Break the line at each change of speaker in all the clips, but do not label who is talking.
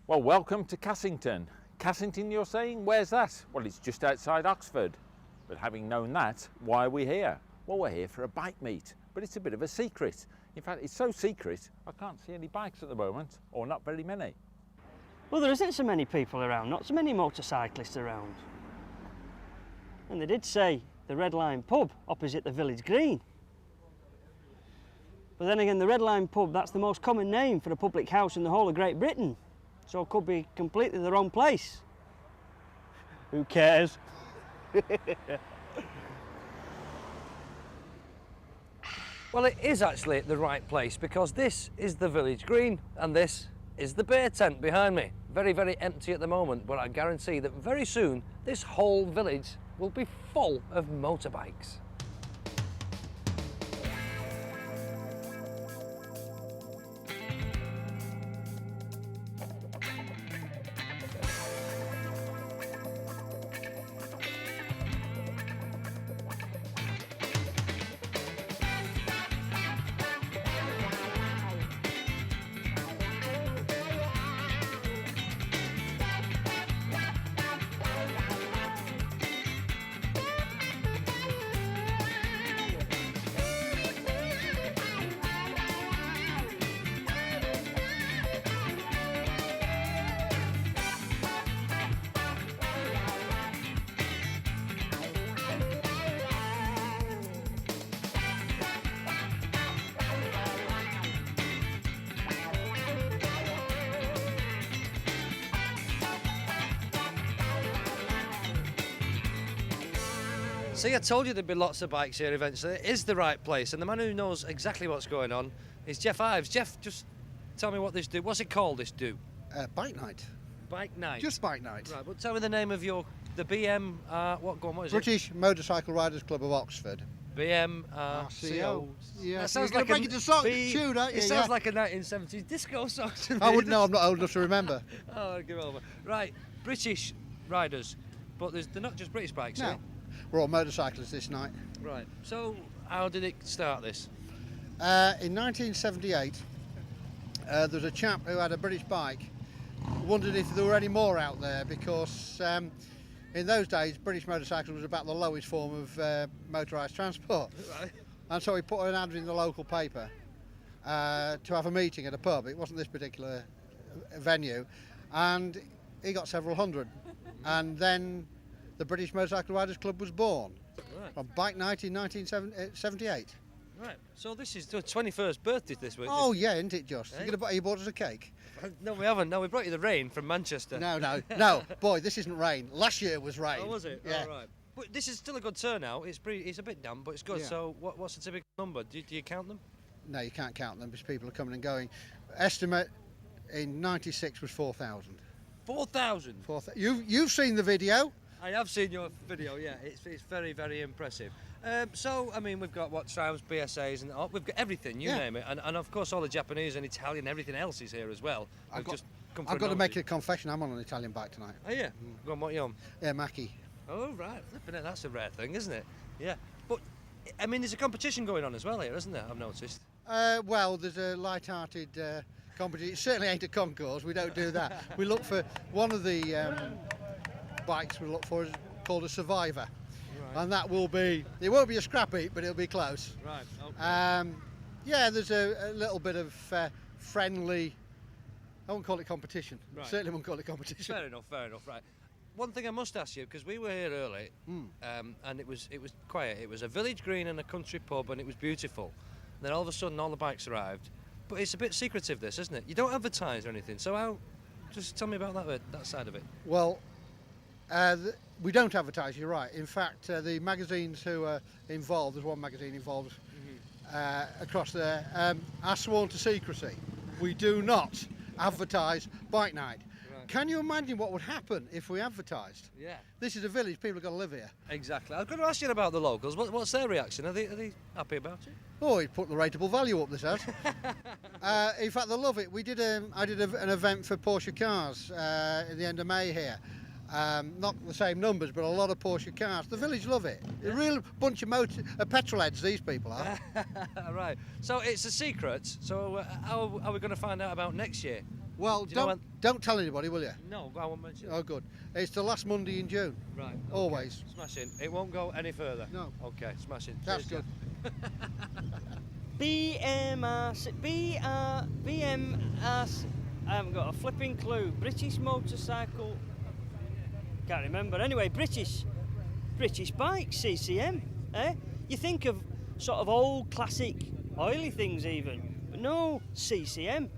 Well, welcome to Cassington. Cassington, you're saying? Where's that? Well, it's just outside Oxford. But having known that, why are we here? Well, we're here for a bike meet, but it's a bit of a secret. In fact, it's so secret, I can't see any bikes at the moment, or not very many.
Well, there isn't so many people around, not so many motorcyclists around. And they did say the Red Line pub opposite the village green. But then again, the Red Line pub, that's the most common name for a public house in the whole of Great Britain. So it could be completely the wrong place. Who cares?
Well, it is actually the right place because this is the village green and this is the beer tent behind me. Very, very empty at the moment, but I guarantee that very soon this whole village will be full of motorbikes. See, I told you there'd be lots of bikes here eventually. It is the right place, and the man who knows exactly what's going on is Geoff Ives. Geoff, just tell me what this do. What's it called, this do?
Bike night.
Bike night?
Just bike night.
Right, but tell me the name of the BM, what is it?
British Motorcycle Riders Club of Oxford.
BMRCO.
Yeah,
That sounds
you're
like
gonna make it a song, tune, aren't you?
It sounds like a 1970s disco song to me.
I wouldn't know, I'm not old enough to remember.
Oh, give over. Right, British riders, but they're not just British bikes,
No.
eh?
We're all motorcyclists this night.
Right, so how did it start this?
In 1978, there was a chap who had a British bike, wondered if there were any more out there because in those days British motorcycle was about the lowest form of motorised transport.
Right.
And so he put an ad in the local paper to have a meeting at a pub. It wasn't this particular venue, and he got several hundred. And then the British Motorcycle Riders Club was born on Bike Night in 1978.
Right, so this is the 21st birthday this week.
Oh yeah, isn't it, Josh?
Eh?
You bought us a cake?
No, we haven't. No, we brought you the rain from Manchester.
No. Boy, this isn't rain. Last year was rain.
Oh, was it?
Yeah.
Oh, right. But this is still a good turnout. It's a bit damp, but it's good.
Yeah.
So what's the typical number? Do you count them?
No, you can't count them because people are coming and going. Estimate in 96 was 4,000.
4,000?
You've seen the video.
I have seen your video, yeah. It's very, very impressive. So, I mean, we've got trams, BSAs, and we've got everything, you name it. And of course, all the Japanese and Italian, everything else is here as well.
I've got to make a confession. I'm on an Italian bike tonight.
Oh, yeah? Go on, what are you on?
Yeah, Mackie.
Oh, right. Flipping it, that's a rare thing, isn't it? Yeah. But, I mean, there's a competition going on as well here, isn't there? I've noticed.
Well, there's a light-hearted competition. It certainly ain't a concourse. We don't do that. We look for one of the bikes we look for is called a Survivor. Right. And that will be, it won't be a scrap heap, but it'll be close.
Right, okay.
Yeah, there's a little bit of friendly, I won't call it competition.
Right.
Certainly won't call it competition.
Fair enough, right. One thing I must ask you, because we were here early, and it was quiet. It was a village green and a country pub, and it was beautiful. Then all of a sudden, all the bikes arrived. But it's a bit secretive, this, isn't it? You don't advertise or anything. So just tell me about that side of it.
Well, we don't advertise, you're right. In fact, the magazines who are involved, there's one magazine involved across there, are sworn to secrecy. We do not advertise Bike Night. Right. Can you imagine what would happen if we advertised?
Yeah.
This is a village, people have got to live here.
Exactly. I was going to ask you about the locals. What's their reaction? Are they happy about it?
Oh, he put the rateable value up, this has. In fact, they love it. I did an event for Porsche cars at the end of May here. Not the same numbers, but a lot of Porsche cars. The village love it. They're a real bunch of petrol heads, these people are.
Right. So it's a secret. So how are we going to find out about next year?
Well,
Do you know
don't tell anybody, will you?
No, I won't mention it.
Oh, good. It's the last Monday in June.
Right. Okay.
Always.
Smashing. It won't go any further.
No.
Okay, smashing.
That's
Cheers,
good.
BMRC, BMRC, I haven't got a flipping clue. British motorcycle, can't remember. Anyway, British bike, CCM. You think of sort of old classic oily things even, but no, CCM.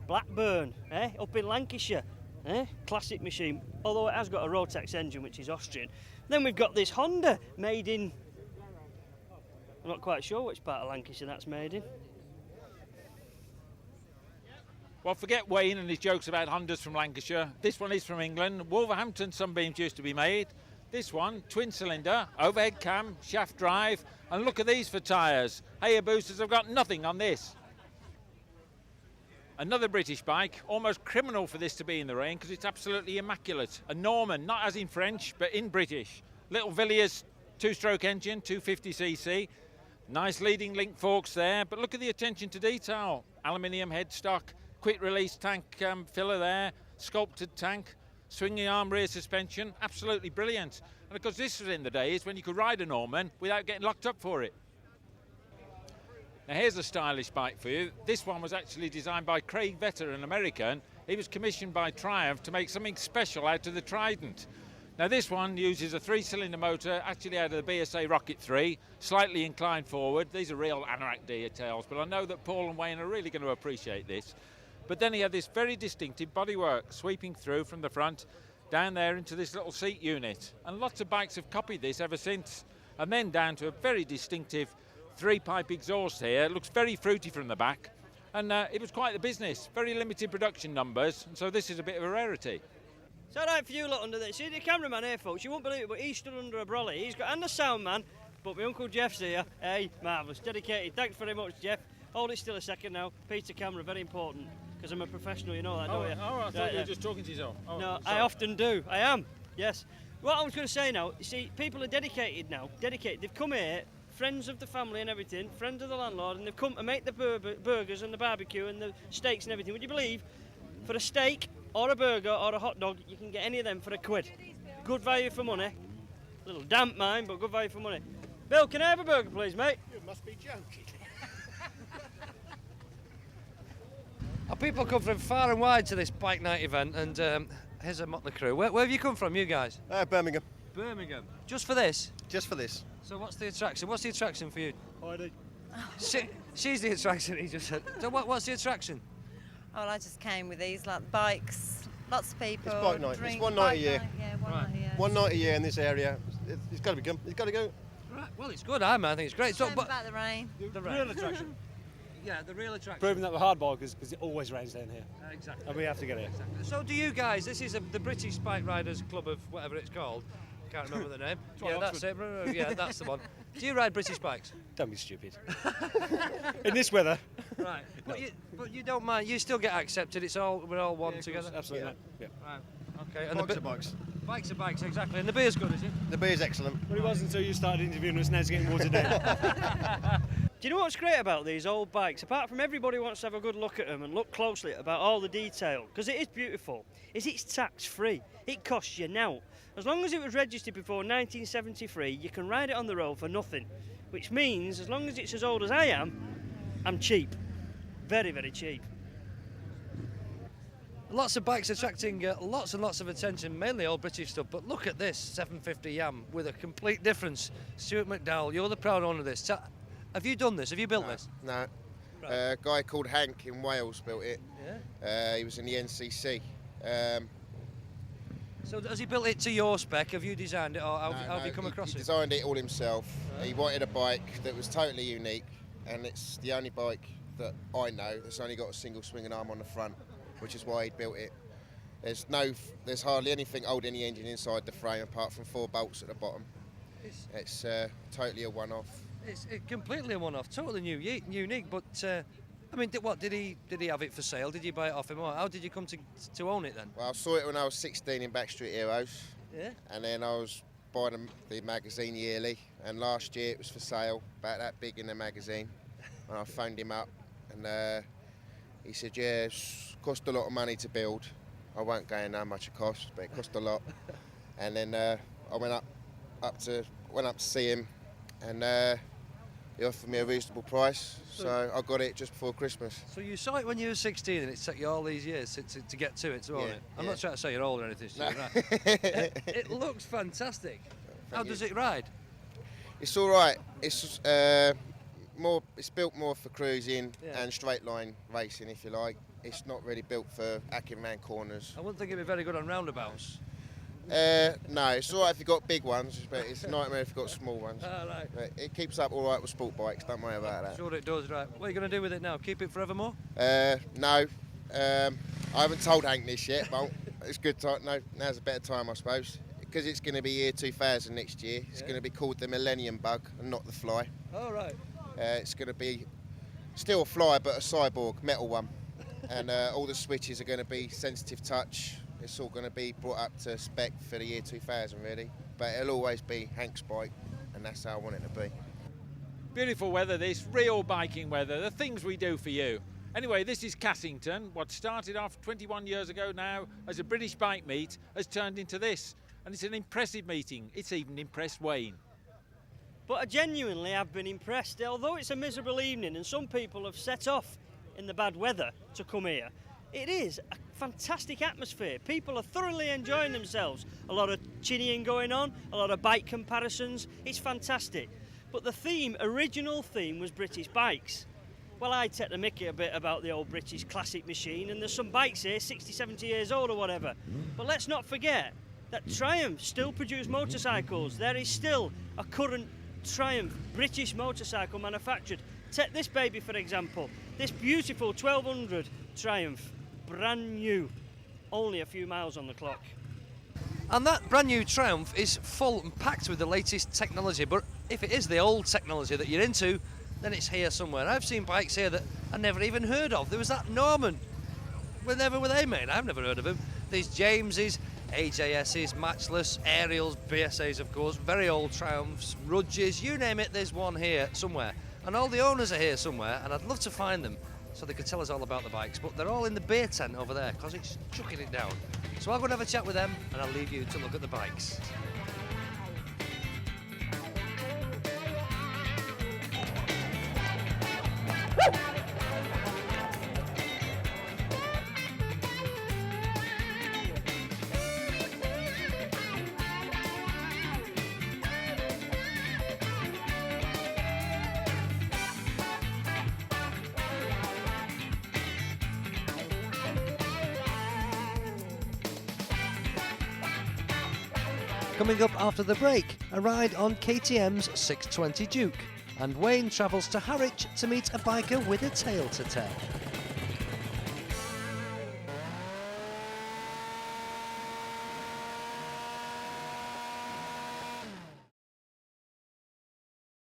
Blackburn, up in Lancashire, classic machine, although it has got a Rotax engine which is Austrian. Then we've got this Honda made in, I'm not quite sure which part of Lancashire that's made in.
Well, forget Wayne and his jokes about Hondas from Lancashire. This one is from England. Wolverhampton sunbeams used to be made. This one, twin cylinder, overhead cam, shaft drive, and look at these for tyres. Hayabusas have got nothing on this. Another British bike, almost criminal for this to be in the rain because it's absolutely immaculate. A Norman, not as in French, but in British. Little Villiers two-stroke engine, 250cc. Nice leading link forks there, but look at the attention to detail. Aluminium headstock, quick release tank filler there, sculpted tank, swinging arm rear suspension, absolutely brilliant. And of course this was in the days when you could ride a Norman without getting locked up for it. Now here's a stylish bike for you. This one was actually designed by Craig Vetter, an American. He was commissioned by Triumph to make something special out of the Trident. Now this one uses a 3-cylinder motor, actually out of the BSA Rocket 3, slightly inclined forward. These are real anorak details, but I know that Paul and Wayne are really going to appreciate this. But then he had this very distinctive bodywork sweeping through from the front down there into this little seat unit. And lots of bikes have copied this ever since. And then down to a very distinctive 3-pipe exhaust here. It looks very fruity from the back. And it was quite the business. Very limited production numbers. And so this is a bit of a rarity.
It's all right for you lot under there. See the cameraman here, folks, you won't believe it, but he stood under a brolly. He's got, and the sound man, but my Uncle Jeff's here. Hey, marvellous, dedicated. Thanks very much, Jeff. Hold it still a second now. Peter camera, very important, because I'm a professional, you know that, don't you?
I thought you were just talking to yourself. Oh,
no,
sorry.
I often do. I am, yes. What I was going to say now, you see, people are dedicated now. Dedicated. They've come here, friends of the family and everything, friends of the landlord, and they've come to make the burgers and the barbecue and the steaks and everything. Would you believe, for a steak or a burger or a hot dog, you can get any of them for £1. Good value for money. A little damp mine, but good value for money. Bill, can I have a burger, please, mate?
You must be joking.
People come from far and wide to this bike night event, and here's a motley crew. Where have you come from, you guys?
Birmingham.
Birmingham. Just for this?
Just for this.
So what's the attraction? What's the attraction for you?
Heidi.
She's the attraction, he just said. So what's the attraction?
Oh, well, I just came with these, like bikes, lots of people.
It's bike night.
Drink,
It's one night
bike
a year.
Night, yeah, one
Right.
night a year.
One night a year in this area. It's got to be It's got to go.
Right. Well, it's good, I think it's great. So,
Shame
but
about the rain.
the real attraction. Yeah, the real attraction.
Proving that we're hard bikers because it always rains down here.
Exactly.
And we have to get here.
So do you guys, this is the British Bike Riders Club of whatever it's called. Can't remember the name. Yeah, that's it. Yeah, that's the one. Do you ride British bikes?
Don't be stupid. In this weather.
Right. But you don't mind. You still get accepted. We're all one together.
Absolutely. Yeah.
Right. Okay. And
Bikes are bikes.
Bikes are bikes, exactly. And the beer's good, is it?
The beer's excellent.
But it wasn't until you started interviewing us, now it's getting watered down.
Do you know what's great about these old bikes? Apart from everybody wants to have a good look at them and look closely about all the detail, because it is beautiful, is it's tax-free. It costs you now. As long as it was registered before 1973, you can ride it on the road for nothing, which means as long as it's as old as I am, I'm cheap. Very, very cheap.
Lots of bikes attracting lots and lots of attention, mainly old British stuff. But look at this 750 Yam with a complete difference. Stuart McDowell, you're the proud owner of this. Have you done this? Have you built this?
No.
Right.
A guy called Hank in Wales built it.
Yeah.
He was in the NCC.
So has he built it to your spec? Have you designed it, or how have you come across
he
it?
designed it all himself. He wanted a bike that was totally unique, and it's the only bike that I know that's only got a single swinging arm on the front, which is why he built it. There's hardly anything holding the engine inside the frame apart from 4 bolts at the bottom. It's totally a one-off.
It's completely a one-off, totally unique. But I mean, did he have it for sale? Did you buy it off him, or how did you come to own it then?
Well, I saw it when I was 16 in Backstreet Heroes.
Yeah.
And then I was buying the magazine yearly, and last year it was for sale, about that big in the magazine. And I phoned him up, and He said, yeah, it's cost a lot of money to build. I won't go in how much it cost, but it cost a lot. And then I went up to see him, and he offered me a reasonable price, so I got it just before Christmas.
So you saw it when you were 16, and it took you all these years to get to it, so
Yeah,
it? I'm not trying to say you're old or anything, Stu,
No.
right? It looks fantastic. How does it ride?
It's all right. It's it's built more for cruising and straight line racing, if you like. It's not really built for hacking round corners.
I wouldn't think it'd be very good on roundabouts.
No, it's all right if you've got big ones, but it's a nightmare if you've got small ones.
Right.
But it keeps up all right with sport bikes, don't worry about that.
Sure it does, right. What are you going to do with it now? Keep it forevermore?
No, I haven't told Hank this yet, but it's good time. No, now's a better time, I suppose. Because it's going to be year 2000 next year. It's going to be called the Millennium Bug and not the Fly.
Oh, right.
It's going to be still a Fly, but a cyborg, metal one. And all the switches are going to be sensitive touch. It's all going to be brought up to spec for the year 2000, really. But it'll always be Hank's bike, and that's how I want it to be.
Beautiful weather, this real biking weather, the things we do for you. Anyway, this is Cassington. What started off 21 years ago now as a British bike meet has turned into this. And it's an impressive meeting. It's even impressed Wayne.
But I genuinely have been impressed. Although it's a miserable evening and some people have set off in the bad weather to come here, it is a fantastic atmosphere. People are thoroughly enjoying themselves. A lot of chinnying going on, a lot of bike comparisons. It's fantastic. But the original theme was British bikes. Well, I take the mickey a bit about the old British classic machine, and there's some bikes here 60, 70 years old or whatever. But let's not forget that Triumph still produce motorcycles. There is still a current Triumph British motorcycle manufactured. Take this baby for example, this beautiful 1200 Triumph, brand new, only a few miles on the clock.
And that brand new Triumph is full and packed with the latest technology, but if it is the old technology that you're into, then it's here somewhere. I've seen bikes here that I never even heard of. There was that Norman. Whenever were they made? I've never heard of him. These Jameses, AJSs, Matchless, Ariels, BSAs of course, very old Triumphs, Rudges, you name it, there's one here somewhere. And all the owners are here somewhere, and I'd love to find them so they could tell us all about the bikes, but they're all in the beer tent over there because it's chucking it down. So I'll go and have a chat with them, and I'll leave you to look at the bikes. Coming up after the break, a ride on KTM's 620 Duke, and Wayne travels to Harwich to meet a biker with a tale to tell.